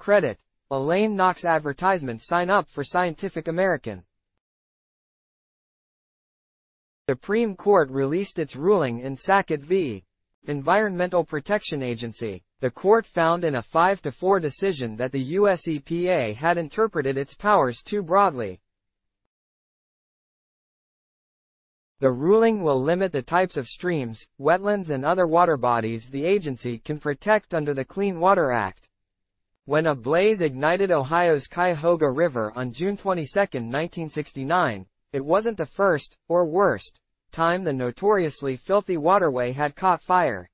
credit, Elaine Knox advertisement sign up for Scientific American. Supreme Court released its ruling in Sackett v. Environmental Protection Agency. The court found in a 5-4 decision that the U.S. EPA had interpreted its powers too broadly. The ruling will limit the types of streams, wetlands and other water bodies the agency can protect under the Clean Water Act. When a blaze ignited Ohio's Cuyahoga River on June 22, 1969, it wasn't the first, or worst, time the notoriously filthy waterway had caught fire.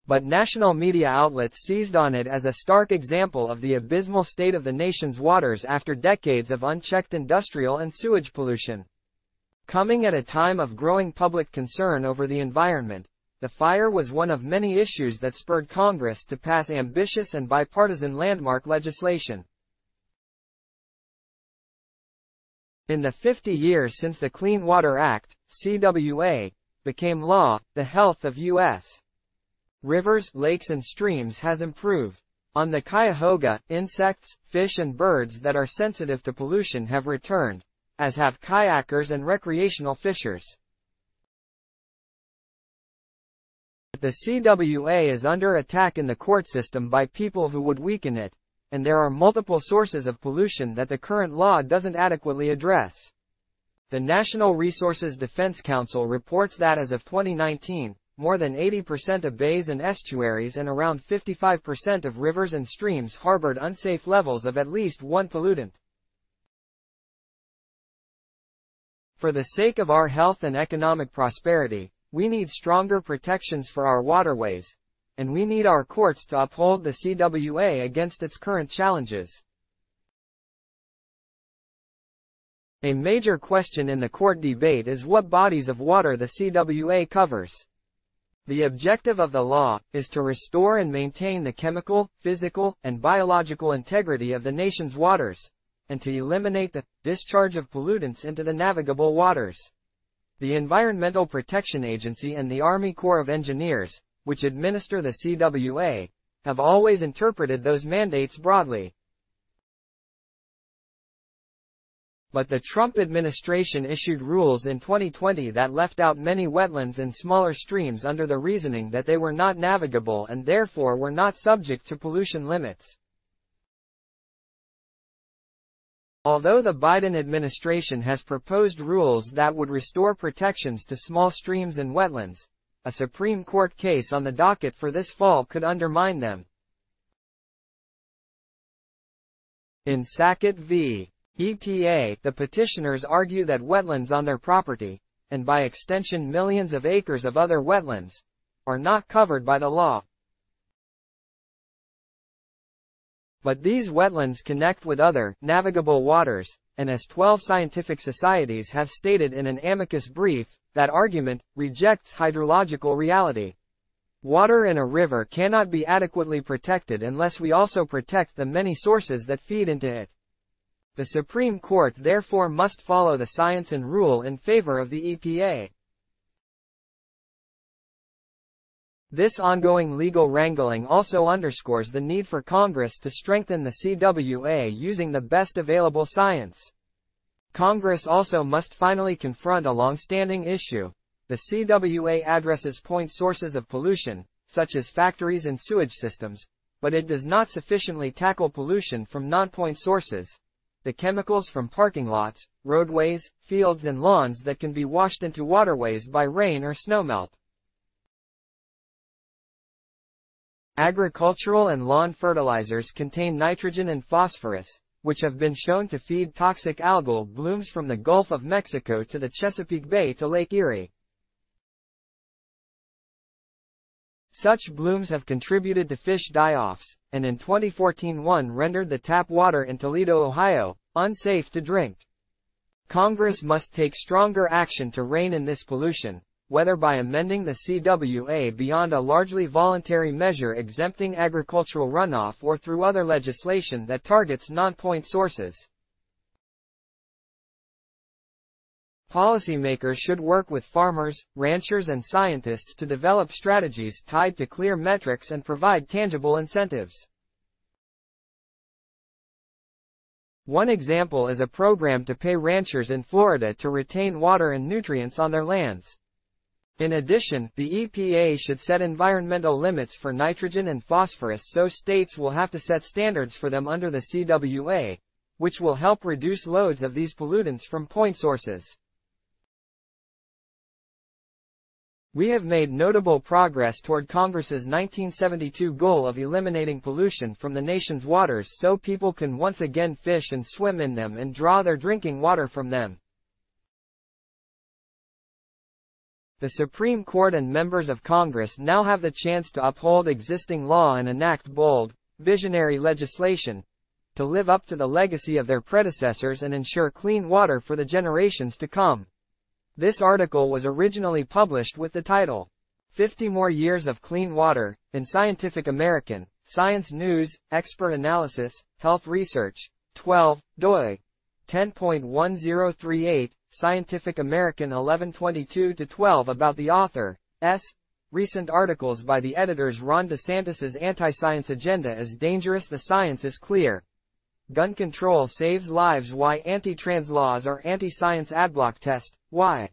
But national media outlets seized on it as a stark example of the abysmal state of the nation's waters after decades of unchecked industrial and sewage pollution. Coming at a time of growing public concern over the environment, the fire was one of many issues that spurred Congress to pass ambitious and bipartisan landmark legislation. In the 50 years since the Clean Water Act, CWA, became law, the health of U.S. rivers, lakes and streams has improved. On the Cuyahoga, insects, fish and birds that are sensitive to pollution have returned, as have kayakers and recreational fishers. The CWA is under attack in the court system by people who would weaken it, and there are multiple sources of pollution that the current law doesn't adequately address. The National Resources Defense Council reports that as of 2019, more than 80% of bays and estuaries and around 55% of rivers and streams harbored unsafe levels of at least one pollutant. For the sake of our health and economic prosperity, we need stronger protections for our waterways, and we need our courts to uphold the CWA against its current challenges. A major question in the court debate is what bodies of water the CWA covers. The objective of the law is to restore and maintain the chemical, physical, and biological integrity of the nation's waters, and to eliminate the discharge of pollutants into the navigable waters. The Environmental Protection Agency and the Army Corps of Engineers, which administer the CWA, have always interpreted those mandates broadly. But the Trump administration issued rules in 2020 that left out many wetlands and smaller streams under the reasoning that they were not navigable and therefore were not subject to pollution limits. Although the Biden administration has proposed rules that would restore protections to small streams and wetlands, a Supreme Court case on the docket for this fall could undermine them. In Sackett v. EPA, the petitioners argue that wetlands on their property, and by extension millions of acres of other wetlands, are not covered by the law. But these wetlands connect with other, navigable waters, and as 12 scientific societies have stated in an amicus brief, that argument rejects hydrological reality. Water in a river cannot be adequately protected unless we also protect the many sources that feed into it. The Supreme Court therefore must follow the science and rule in favor of the EPA. This ongoing legal wrangling also underscores the need for Congress to strengthen the CWA using the best available science. Congress also must finally confront a long-standing issue. The CWA addresses point sources of pollution, such as factories and sewage systems, but it does not sufficiently tackle pollution from non-point sources. The chemicals from parking lots, roadways, fields and lawns that can be washed into waterways by rain or snowmelt. Agricultural and lawn fertilizers contain nitrogen and phosphorus, which have been shown to feed toxic algal blooms from the Gulf of Mexico to the Chesapeake Bay to Lake Erie. Such blooms have contributed to fish die-offs, and in 2014 one rendered the tap water in Toledo, Ohio, unsafe to drink. Congress must take stronger action to rein in this pollution, whether by amending the CWA beyond a largely voluntary measure exempting agricultural runoff or through other legislation that targets non-point sources. Policymakers should work with farmers, ranchers and scientists to develop strategies tied to clear metrics and provide tangible incentives. One example is a program to pay ranchers in Florida to retain water and nutrients on their lands. In addition, the EPA should set environmental limits for nitrogen and phosphorus, so states will have to set standards for them under the CWA, which will help reduce loads of these pollutants from point sources. We have made notable progress toward Congress's 1972 goal of eliminating pollution from the nation's waters so people can once again fish and swim in them and draw their drinking water from them. The Supreme Court and members of Congress now have the chance to uphold existing law and enact bold, visionary legislation to live up to the legacy of their predecessors and ensure clean water for the generations to come. This article was originally published with the title, 50 More Years of Clean Water, in Scientific American, Science News, Expert Analysis, Health Research, 12, doi. 10.1038, Scientific American 1122-12 about the author's recent articles by the editors. Ron DeSantis's anti-science agenda is dangerous. The science is clear. Gun control saves lives. Why anti-trans laws are anti-science. Adblock test. Why?